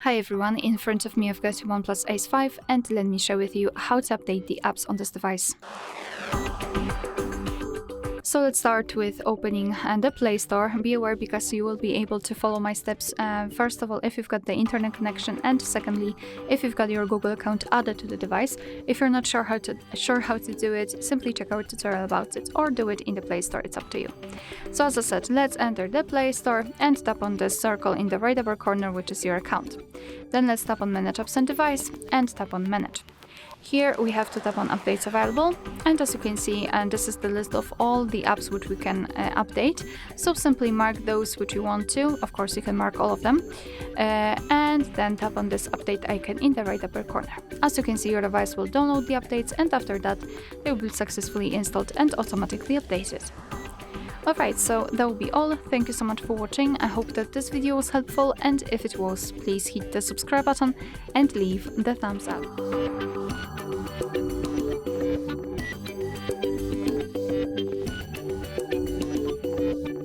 Hi everyone, in front of me I've got OnePlus Ace 5 and let me share with you how to update the apps on this device. So let's start with opening the Play Store. Be aware because you will be able to follow my steps. First of all, if you've got the internet connection, and secondly, if you've got your Google account added to the device. If you're not sure how to do it, simply check our tutorial about it or do it in the Play Store. It's up to you. So as I said, let's enter the Play Store and tap on the circle in the right upper corner, which is your account. Then let's tap on Manage Apps and Device and tap on Manage. Here we have to tap on Updates Available, and as you can see, this is the list of all the apps which we can update. So simply mark those which you want to. Of course, you can mark all of them, and then tap on this update icon in the right upper corner. As you can see, your device will download the updates, and after that, they will be successfully installed and automatically updated. Alright, so that will be all. Thank you so much for watching. I hope that this video was helpful, and if it was, please hit the subscribe button and leave the thumbs up.